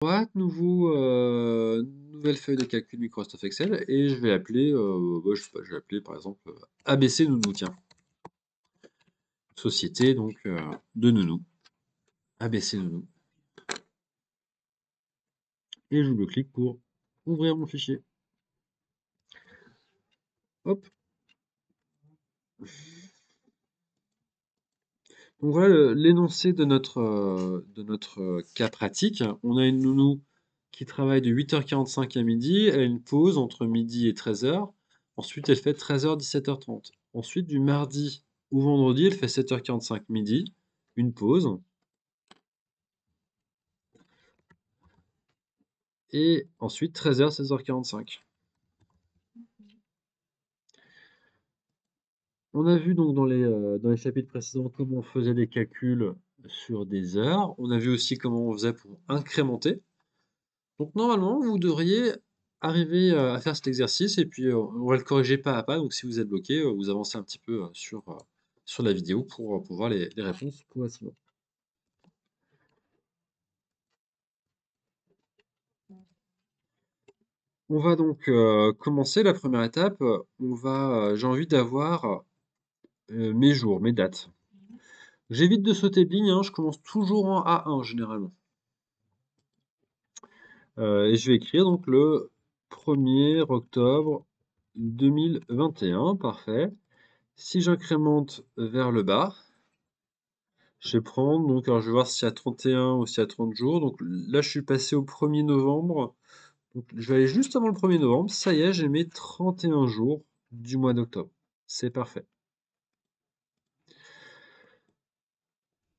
Droite, nouvelle feuille de calcul Microsoft Excel et je vais appeler, je sais pas, je vais appeler par exemple ABC Nounou, tiens. Société donc de nounou, ABC Nounou. Et je double-clique pour ouvrir mon fichier. Hop. Donc voilà l'énoncé de notre cas pratique. On a une nounou qui travaille de 8h45 à midi, elle a une pause entre midi et 13h. Ensuite, elle fait 13h, 17h30. Ensuite, du mardi au vendredi, elle fait 7h45 midi, une pause. Et ensuite, 13h, 16h45. On a vu donc dans les chapitres précédents comment on faisait des calculs sur des heures. On a vu aussi comment on faisait pour incrémenter. Donc normalement, vous devriez arriver à faire cet exercice et puis on va le corriger pas à pas. Donc si vous êtes bloqué, vous avancez un petit peu sur la vidéo pour voir les réponses progressivement. On va donc commencer la première étape. J'ai envie d'avoir mes jours, mes dates. J'évite de sauter de ligne, hein, je commence toujours en A1 généralement. Et je vais écrire donc le 1er octobre 2021, parfait. Si j'incrémente vers le bas, je vais prendre, donc, alors je vais voir s'il y a 31 ou s'il y a 30 jours. Donc là, je suis passé au 1er novembre. Donc je vais aller juste avant le 1er novembre. Ça y est, j'ai mes 31 jours du mois d'octobre. C'est parfait.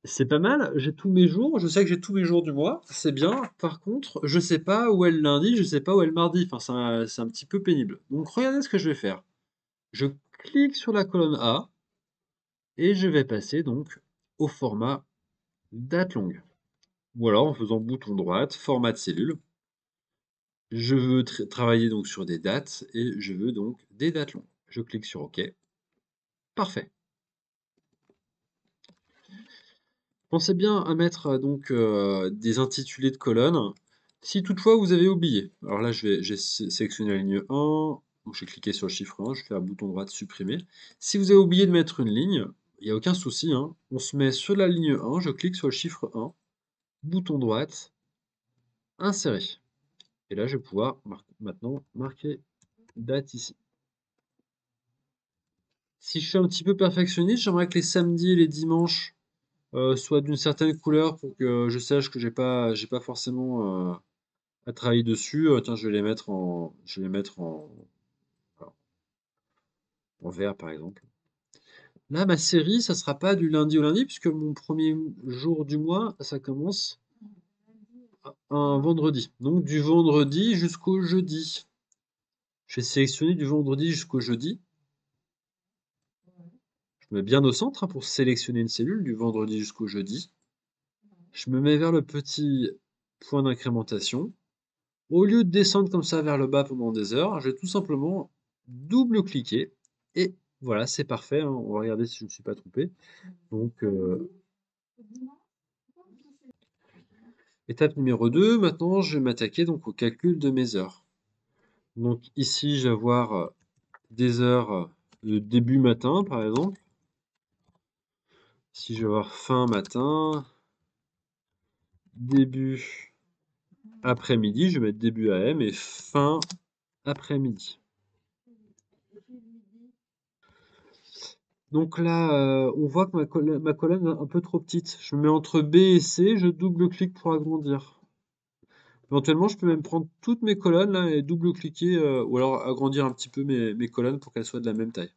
C'est pas mal, j'ai tous mes jours, je sais que j'ai tous mes jours du mois, c'est bien. Par contre, je sais pas où est le lundi, je sais pas où est le mardi. Enfin, c'est un petit peu pénible. Donc regardez ce que je vais faire. Je clique sur la colonne A et je vais passer donc au format date longue. Ou alors en faisant bouton droite, format de cellule. Je veux travailler donc sur des dates et je veux donc des dates longues. Je clique sur OK. Parfait. Pensez bien à mettre donc des intitulés de colonnes. Si toutefois vous avez oublié, alors là j'ai sélectionné la ligne 1, donc j'ai cliqué sur le chiffre 1, je fais un bouton droit de supprimer. Si vous avez oublié de mettre une ligne, il n'y a aucun souci, hein. On se met sur la ligne 1, je clique sur le chiffre 1, bouton droite, insérer. Et là je vais pouvoir maintenant marquer date ici. Si je suis un petit peu perfectionniste, j'aimerais que les samedis et les dimanches soient d'une certaine couleur pour que je sache que j'ai pas forcément à travailler dessus. Tiens, voilà, en vert par exemple. Là, ma série, ça sera pas du lundi au lundi, puisque mon premier jour du mois, ça commence un vendredi. Donc du vendredi jusqu'au jeudi. Je vais sélectionner du vendredi jusqu'au jeudi. Je me mets bien au centre hein, pour sélectionner une cellule du vendredi jusqu'au jeudi. Je me mets vers le petit point d'incrémentation. Au lieu de descendre comme ça vers le bas pendant des heures, je vais tout simplement double-cliquer et voilà, c'est parfait, hein. On va regarder si je ne me suis pas trompé. Donc, étape numéro 2, maintenant je vais m'attaquer donc au calcul de mes heures. Donc ici, je vais avoir des heures de début matin, par exemple. Si je vais avoir fin matin, début après-midi, je vais mettre début AM et fin après-midi. Donc là, on voit que ma colonne est un peu trop petite. Je me mets entre B et C, je double-clique pour agrandir. Éventuellement, je peux même prendre toutes mes colonnes là et double-cliquer, ou alors agrandir un petit peu mes colonnes pour qu'elles soient de la même taille.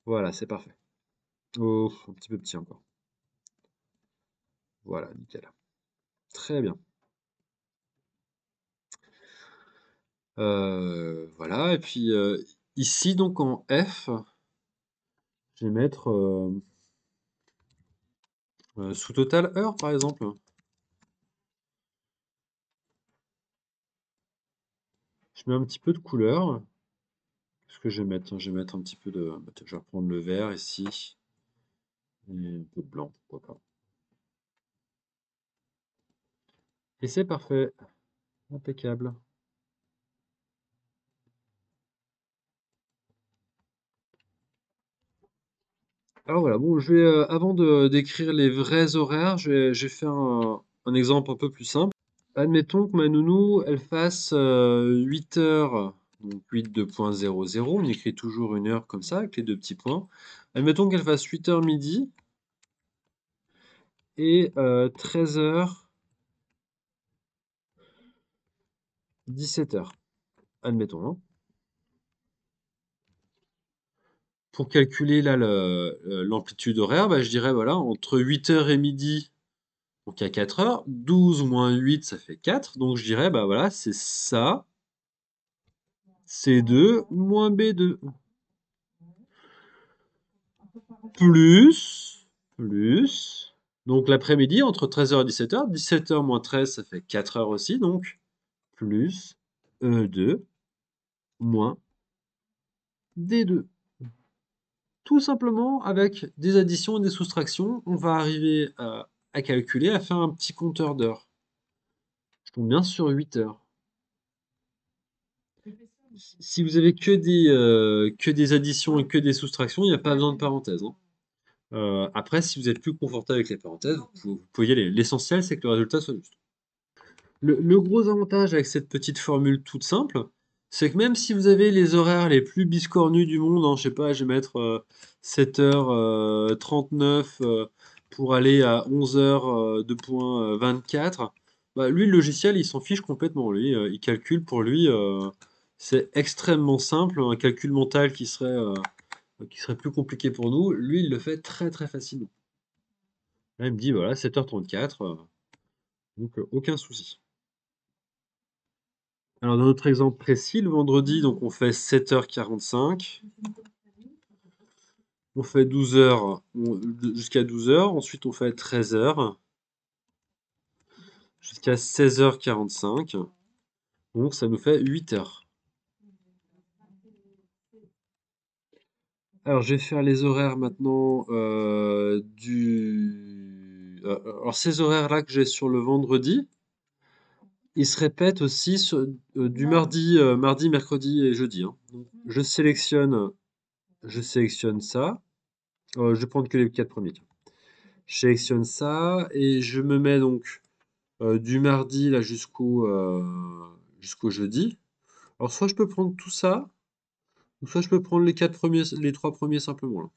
Voilà, c'est parfait. Oh, un petit peu petit encore. Voilà, nickel. Très bien. Voilà, et puis ici, donc en F, je vais mettre sous total heure, par exemple. Je mets un petit peu de couleur. Qu'est-ce que je vais mettre? Je vais mettre un petit peu de. Je vais reprendre le vert ici. Et un peu de blanc, pourquoi pas. Et c'est parfait. Impeccable. Alors voilà, bon, je vais, avant d'écrire les vrais horaires, je vais faire un exemple un peu plus simple. Admettons que ma nounou, elle fasse 8 heures, donc 8 2.00, on écrit toujours une heure comme ça, avec les deux petits points. Admettons qu'elle fasse 8 heures midi et 13 heures 17 heures. Admettons, hein. Pour calculer là l'amplitude horaire, bah, je dirais voilà, entre 8 heures et midi, donc il y a 4 heures, 12 moins 8, ça fait 4. Donc je dirais, bah voilà, c'est ça, C2 moins B2. Plus, plus. Donc l'après-midi, entre 13 heures et 17 heures, 17 heures moins 13, ça fait 4 heures aussi, donc plus E2 moins D2. Tout simplement, avec des additions et des soustractions, on va arriver à calculer, à faire un petit compteur d'heures. Je tombe bien sur 8 heures. Si vous avez que des additions et que des soustractions, il n'y a pas besoin de parenthèses, hein. Après, si vous êtes plus confortable avec les parenthèses, vous pouvez y aller. L'essentiel, c'est que le résultat soit juste. Le gros avantage avec cette petite formule toute simple, c'est que même si vous avez les horaires les plus biscornus du monde, hein, je sais pas, je vais mettre 7h39 pour aller à 11h 2.24, bah, lui, le logiciel, il s'en fiche complètement. Lui, il calcule pour lui, c'est extrêmement simple. Un calcul mental qui serait plus compliqué pour nous, lui, il le fait très très facilement. Là, il me dit, voilà, 7h34, donc aucun souci. Alors, dans notre exemple précis, le vendredi, donc on fait 7h45, on fait 12 heures jusqu'à 12 heures, ensuite on fait 13 heures jusqu'à 16h45, donc ça nous fait 8 heures. Alors, je vais faire les horaires maintenant alors, ces horaires-là que j'ai sur le vendredi, ils se répètent aussi du mardi, mercredi et jeudi, hein. Donc, je sélectionne ça. Je vais prendre que les 4 premiers. Tiens. Je sélectionne ça et je me mets donc du mardi là jusqu'au jeudi. Alors soit je peux prendre tout ça, ou soit je peux prendre les 3 premiers simplement là.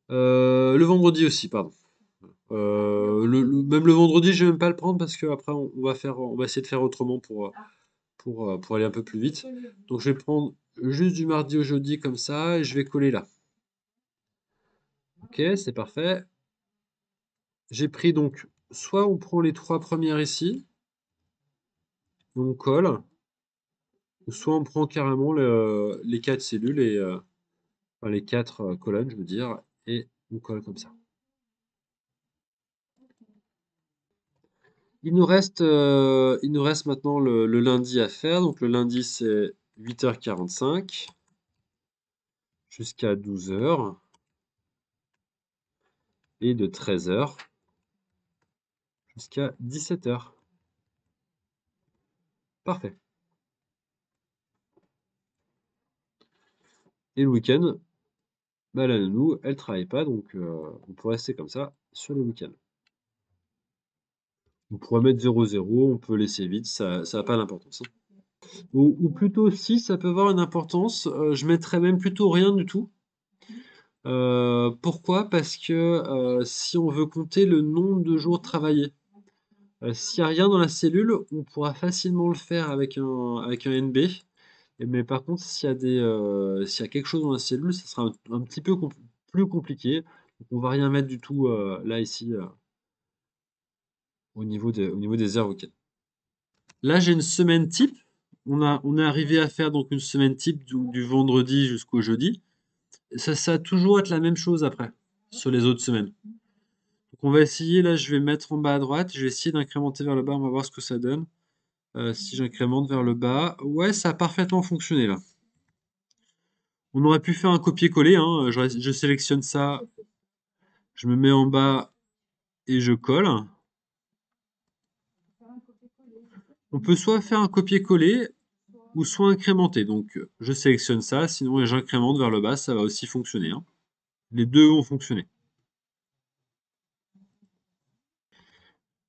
Le vendredi aussi, pardon. Même le vendredi, je vais même pas le prendre parce que après on va essayer de faire autrement pour aller un peu plus vite. Donc je vais prendre juste du mardi au jeudi comme ça et je vais coller là. Ok, c'est parfait. J'ai pris donc, soit on prend les 3 premières ici, et on colle, ou soit on prend carrément les 4 cellules, enfin les 4 colonnes, je veux dire, et on colle comme ça. Il nous reste maintenant le lundi à faire. Donc le lundi, c'est 8h45 jusqu'à 12 heures et de 13 heures jusqu'à 17 heures. Parfait. Et le week-end, bah, la nounou, elle travaille pas, donc on peut rester comme ça sur le week-end. On pourrait mettre 0,0, on peut laisser vide, ça n'a pas d'importance, hein. Ou plutôt si, ça peut avoir une importance, je mettrais même plutôt rien du tout. Pourquoi? Parce que si on veut compter le nombre de jours travaillés, s'il n'y a rien dans la cellule, on pourra facilement le faire avec un NB. Mais par contre, s'il y a quelque chose dans la cellule, ça sera un petit peu plus compliqué. Donc on va rien mettre du tout là, ici, au niveau des heures week-end. Là, j'ai une semaine type. On est arrivé à faire donc une semaine type du vendredi jusqu'au jeudi. Ça va toujours être la même chose après, sur les autres semaines. Donc on va essayer, là, je vais mettre en bas à droite, je vais essayer d'incrémenter vers le bas, on va voir ce que ça donne. Si j'incrémente vers le bas, ouais, ça a parfaitement fonctionné là. On aurait pu faire un copier-coller, hein. Je sélectionne ça, je me mets en bas et je colle. On peut soit faire un copier-coller ou soit incrémenter. Donc je sélectionne ça, sinon et j'incrémente vers le bas, ça va aussi fonctionner, hein. Les deux vont fonctionner.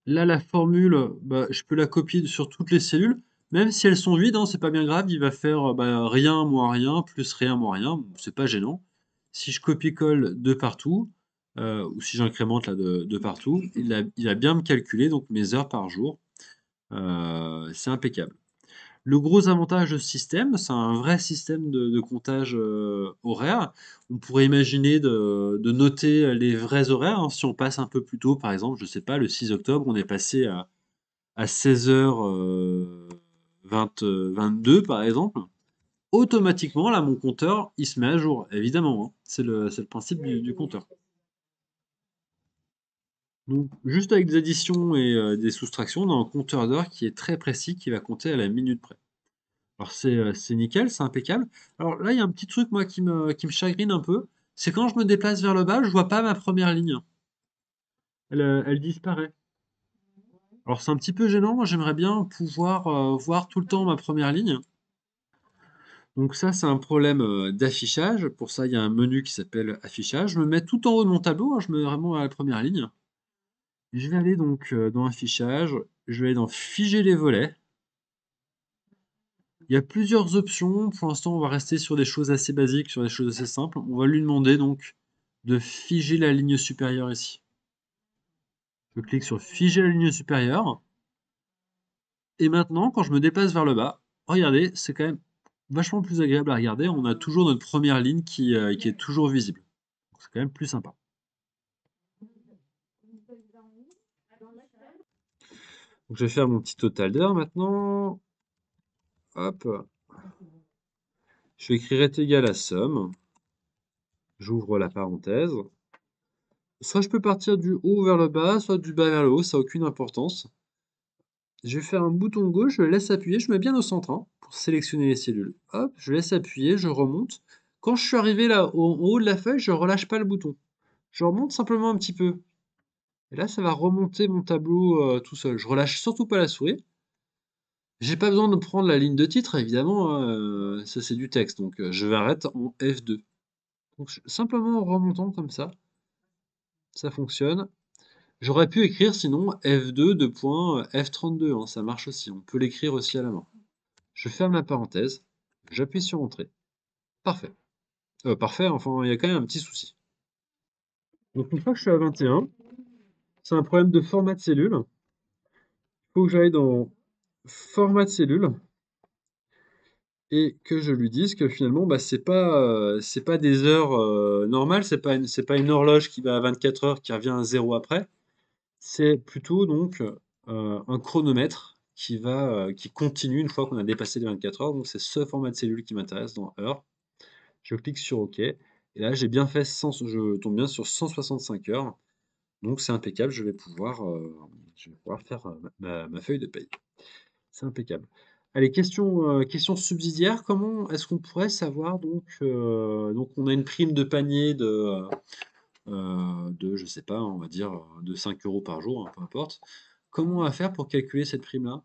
Là, la formule, bah, je peux la copier sur toutes les cellules, même si elles sont vides, hein, c'est pas bien grave, il va faire bah, rien moins rien, plus rien moins rien, bon, c'est pas gênant. Si je copie-colle de partout, ou si j'incrémente là de partout, il a bien me calculé donc mes heures par jour. C'est impeccable. Le gros avantage de ce système, c'est un vrai système de comptage horaire. On pourrait imaginer de noter les vrais horaires, hein. Si on passe un peu plus tôt, par exemple, je sais pas, le 6 octobre, on est passé à 16h 22, par exemple. Automatiquement, là, mon compteur, il se met à jour, évidemment, hein. C'est le principe du compteur. Donc, juste avec des additions et des soustractions, on a un compteur d'heures qui est très précis, qui va compter à la minute près. Alors c'est nickel, c'est impeccable. Alors là, il y a un petit truc moi qui me chagrine un peu, c'est quand je me déplace vers le bas, je vois pas ma première ligne. Elle disparaît. Alors c'est un petit peu gênant, moi j'aimerais bien pouvoir voir tout le temps ma première ligne. Donc ça, c'est un problème d'affichage. Pour ça, il y a un menu qui s'appelle affichage. Je me mets tout en haut de mon tableau, hein, je me mets vraiment à la première ligne. Je vais aller donc dans affichage, je vais aller dans figer les volets. Il y a plusieurs options. Pour l'instant, on va rester sur des choses assez basiques, sur des choses assez simples. On va lui demander donc de figer la ligne supérieure ici. Je clique sur figer la ligne supérieure. Et maintenant, quand je me déplace vers le bas, regardez, c'est quand même vachement plus agréable à regarder. On a toujours notre première ligne qui est toujours visible. C'est quand même plus sympa. Donc, je vais faire mon petit total d'heures maintenant. Hop. Je vais écrire est égal à somme. J'ouvre la parenthèse. Soit je peux partir du haut vers le bas, soit du bas vers le haut, ça n'a aucune importance. Je vais faire un bouton gauche, je le laisse appuyer, je mets bien au centre hein, pour sélectionner les cellules. Hop, je laisse appuyer, je remonte. Quand je suis arrivé là en haut de la feuille, je relâche pas le bouton. Je remonte simplement un petit peu. Et là, ça va remonter mon tableau tout seul. Je relâche surtout pas la souris. J'ai pas besoin de prendre la ligne de titre, évidemment, hein, ça c'est du texte, donc je vais arrêter en F2. Donc simplement en remontant comme ça fonctionne. J'aurais pu écrire sinon F2 de point F32, hein, ça marche aussi, on peut l'écrire aussi à la main. Je ferme la parenthèse, j'appuie sur Entrée. Parfait. Parfait, enfin, il y a quand même un petit souci. Donc une fois que je suis à 21, c'est un problème de format de cellule. Il faut que j'aille dans Format de cellule et que je lui dise que finalement, bah, c'est pas des heures normales, c'est pas une horloge qui va à 24 heures qui revient à zéro après. C'est plutôt donc un chronomètre qui continue une fois qu'on a dépassé les 24 heures. Donc c'est ce format de cellule qui m'intéresse dans heure. Je clique sur OK. Et là, j'ai bien fait je tombe bien sur 165 heures. Donc c'est impeccable. Je vais pouvoir faire ma feuille de paye. C'est impeccable. Allez, question subsidiaire. Comment est-ce qu'on pourrait savoir donc on a une prime de panier je sais pas, on va dire de 5 euros par jour, hein, peu importe. Comment on va faire pour calculer cette prime-là?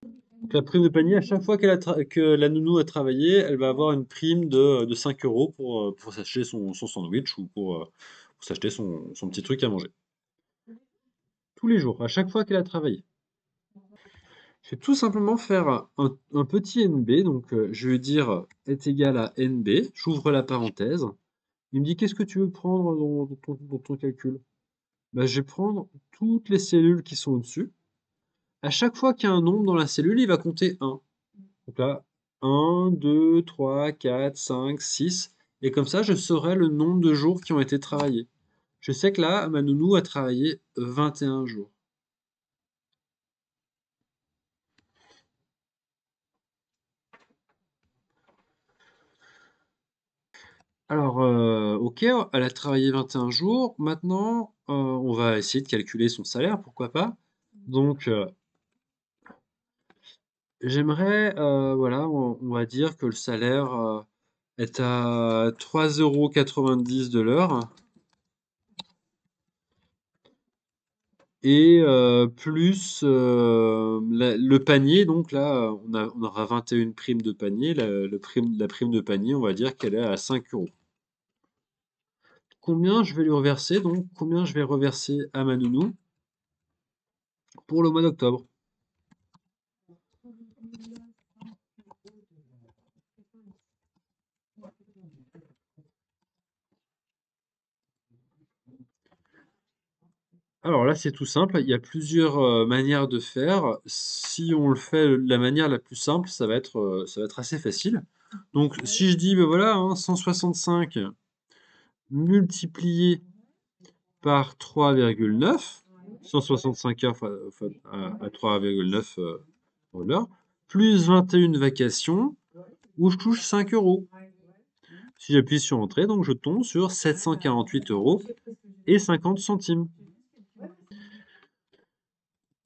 Donc, la prime de panier, à chaque fois que la nounou a travaillé, elle va avoir une prime de 5 euros pour s'acheter son sandwich ou pour s'acheter son petit truc à manger. Tous les jours, à chaque fois qu'elle a travaillé. Je vais tout simplement faire un petit NB, donc je vais dire est égal à NB, j'ouvre la parenthèse. Il me dit qu'est-ce que tu veux prendre dans ton calcul? Bah, je vais prendre toutes les cellules qui sont au-dessus. À chaque fois qu'il y a un nombre dans la cellule, il va compter 1. Donc là, 1, 2, 3, 4, 5, 6. Et comme ça, je saurai le nombre de jours qui ont été travaillés. Je sais que là, ma nounou a travaillé 21 jours. Alors, ok, elle a travaillé 21 jours. Maintenant, on va essayer de calculer son salaire, pourquoi pas. Donc, j'aimerais, voilà, on va dire que le salaire est à 3,90 € de l'heure. et plus le panier. Donc là, on aura 21 primes de panier. La prime de panier, on va dire qu'elle est à 5 euros. Combien je vais lui reverser? Donc, combien je vais reverser à ma nounou pour le mois d'octobre? Alors là, c'est tout simple. Il y a plusieurs manières de faire. Si on le fait de la manière la plus simple, ça va être assez facile. Donc, si je dis, ben voilà, hein, 165 multiplié par 3,9, 165 heures à 3,9 l'heure, plus 21 vacations, où je touche 5 euros. Si j'appuie sur Entrée, donc je tombe sur 748 euros et 50 centimes.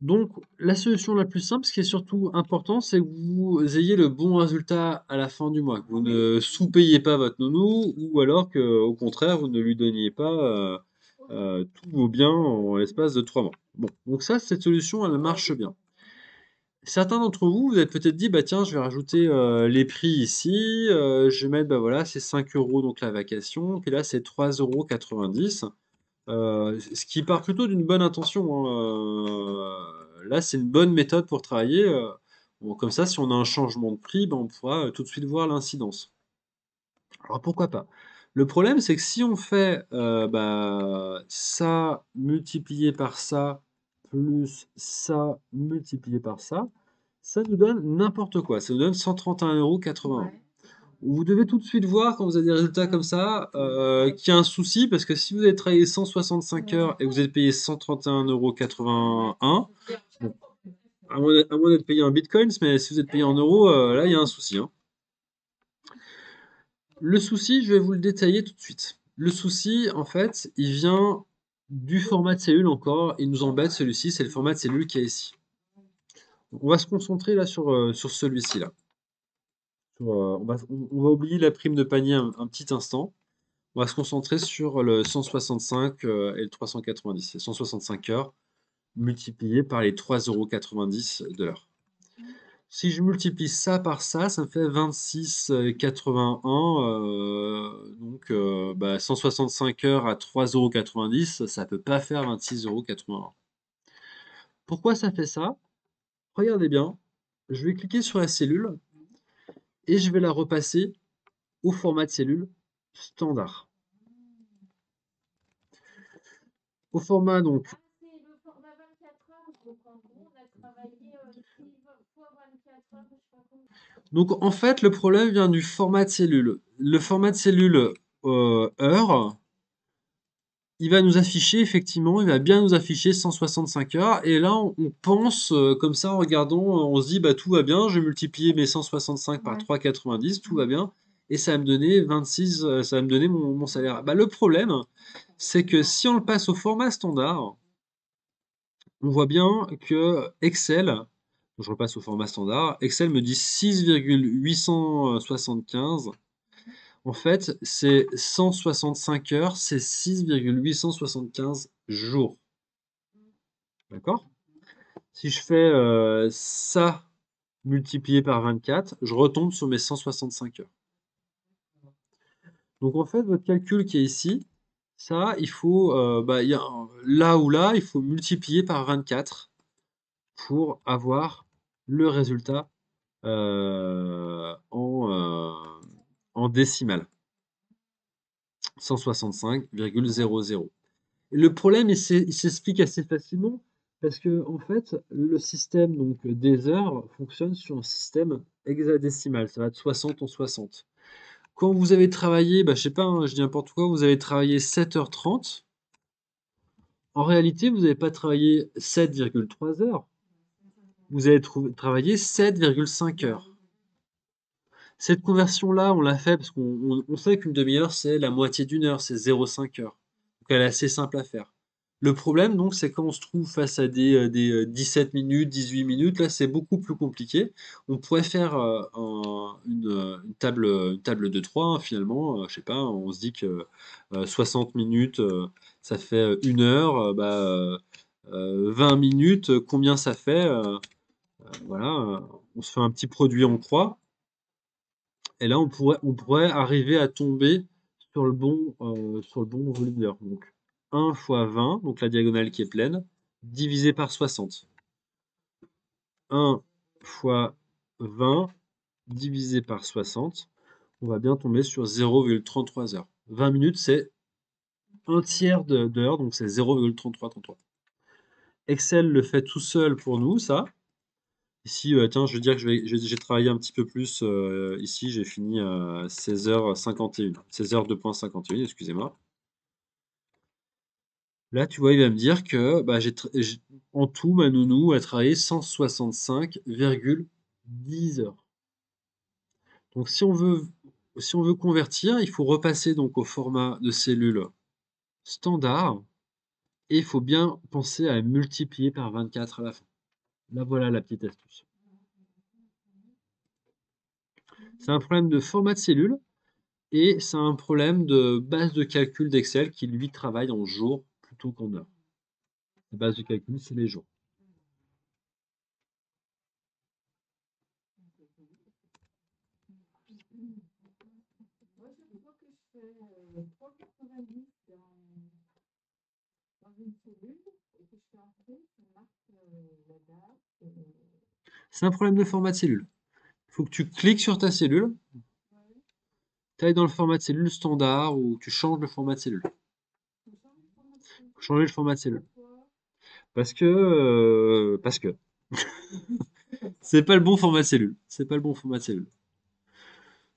Donc, la solution la plus simple, ce qui est surtout important, c'est que vous ayez le bon résultat à la fin du mois, que vous ne sous-payez pas votre nounou, ou alors que, au contraire, vous ne lui donniez pas tous vos biens en l'espace de 3 mois. Bon, donc ça, cette solution, elle marche bien. Certains d'entre vous, vous êtes peut-être dit, bah tiens, je vais rajouter les prix ici, je vais mettre, bah voilà, c'est 5 euros donc la vacation, puis là c'est 3,90 €. Ce qui part plutôt d'une bonne intention, hein. Là, c'est une bonne méthode pour travailler. Bon, comme ça, si on a un changement de prix, ben, on pourra tout de suite voir l'incidence. Alors pourquoi pas? Le problème, c'est que si on fait bah, ça multiplié par ça, plus ça multiplié par ça nous donne n'importe quoi. Ça nous donne 131,81 €. Vous devez tout de suite voir quand vous avez des résultats comme ça qu'il y a un souci parce que si vous avez travaillé 165 heures et vous êtes payé 131,81 €, bon, à moins d'être payé en bitcoins, mais si vous êtes payé en euros, là il y a un souci, hein. Le souci, je vais vous le détailler tout de suite. Le souci, en fait, il vient du format de cellule encore. Il nous embête celui-ci, c'est le format de cellule qui est ici. On va se concentrer là sur celui-ci là. On va oublier la prime de panier un petit instant. On va se concentrer sur le 165 et le 390. C'est 165 heures multiplié par les 3,90 € de l'heure. Si je multiplie ça par ça me fait 26,81 donc bah, 165 heures à 3,90 €, ça peut pas faire 26,81 €. Pourquoi ça fait ça? Regardez bien, je vais cliquer sur la cellule et je vais la repasser au format de cellule standard. Au format donc. Donc en fait, le problème vient du format de cellule. Le format de cellule heure, il va nous afficher effectivement, il va bien nous afficher 165 heures. Et là, on pense comme ça en regardant, on se dit bah tout va bien, je vais multiplier mes 165 par 3,90, tout va bien. Et ça va me donner 26, ça va me donner mon salaire. Bah, le problème, c'est que si on le passe au format standard, on voit bien que Excel, je repasse au format standard, Excel me dit 6,875. En fait, c'est 165 heures, c'est 6,875 jours. D'accord? Si je fais ça multiplié par 24, je retombe sur mes 165 heures. Donc en fait, votre calcul qui est ici, ça, il faut, bah, là ou là, il faut multiplier par 24 pour avoir le résultat euh, en, euh, en décimale. 165,00. Le problème, il s'explique assez facilement parce que en fait, le système donc, des heures fonctionne sur un système hexadécimal. Ça va de 60 en 60. Quand vous avez travaillé, bah, je sais pas, hein, je dis n'importe quoi, vous avez travaillé 7h30. En réalité, vous n'avez pas travaillé 7,3 heures. Vous avez travaillé 7,5 heures. Cette conversion-là, on l'a fait parce qu'on sait qu'une demi-heure, c'est la moitié d'une heure, c'est 0,5 heures. Donc elle est assez simple à faire. Le problème, donc, c'est quand on se trouve face à des 17 minutes, 18 minutes, là, c'est beaucoup plus compliqué. On pourrait faire une table de 3, hein, finalement. Je sais pas, on se dit que 60 minutes, ça fait 1 heure. Bah, 20 minutes, combien ça fait? Voilà, on se fait un petit produit en croix. Et là, on pourrait arriver à tomber sur le bon volume d'heure. Donc 1 fois 20, donc la diagonale qui est pleine, divisé par 60. 1 fois 20 divisé par 60, on va bien tomber sur 0,33 heures. 20 minutes, c'est un tiers d'heure, donc c'est 0,3333. Excel le fait tout seul pour nous, ça. Ici, tiens, je veux dire que j'ai travaillé un petit peu plus. Ici, j'ai fini à 16h51. 16h 2.51, excusez-moi. Là, tu vois, il va me dire que bah, en tout, ma nounou a travaillé 165,10 heures. Donc, si on veut convertir, il faut repasser donc au format de cellule standard et il faut bien penser à multiplier par 24 à la fin. Là, voilà la petite astuce. C'est un problème de format de cellule. Et c'est un problème de base de calcul d'Excel qui, lui, travaille en jours plutôt qu'en heures. La base de calcul, c'est les jours. C'est un problème de format de cellule. Il faut que tu cliques sur ta cellule, tu ailles dans le format de cellule standard ou tu changes le format de cellule. Faut changer le format de cellule. Parce que c'est pas le bon format de cellule. C'est pas le bon format de cellule.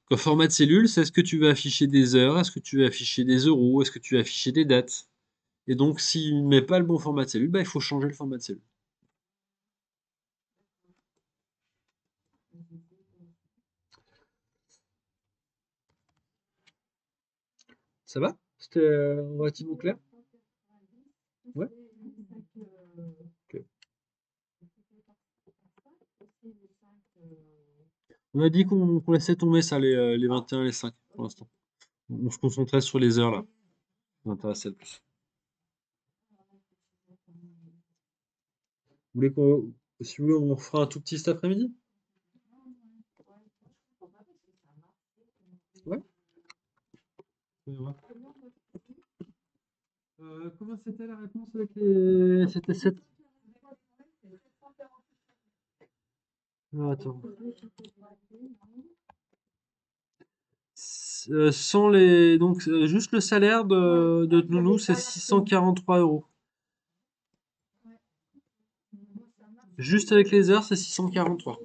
Le format de cellule, c'est est-ce que tu veux afficher des heures, est-ce que tu veux afficher des euros, est-ce que tu veux afficher des dates. Et donc, s'il ne met pas le bon format de cellule, bah, il faut changer le format de cellule. Ça va? C'était relativement clair? Ouais. Ok. On a dit qu'on laissait tomber ça, les 21 et les 5 pour l'instant. On se concentrait sur les heures là. Ça m'intéressait le plus. Vous voulez si vous voulez, on fera un tout petit cet après-midi? Ouais. On va voir. Combien c'était la réponse avec les. C'était 7. Attends. Sans les. Donc, juste le salaire de Nounou, c'est 643 euros. Juste avec les heures, c'est 643.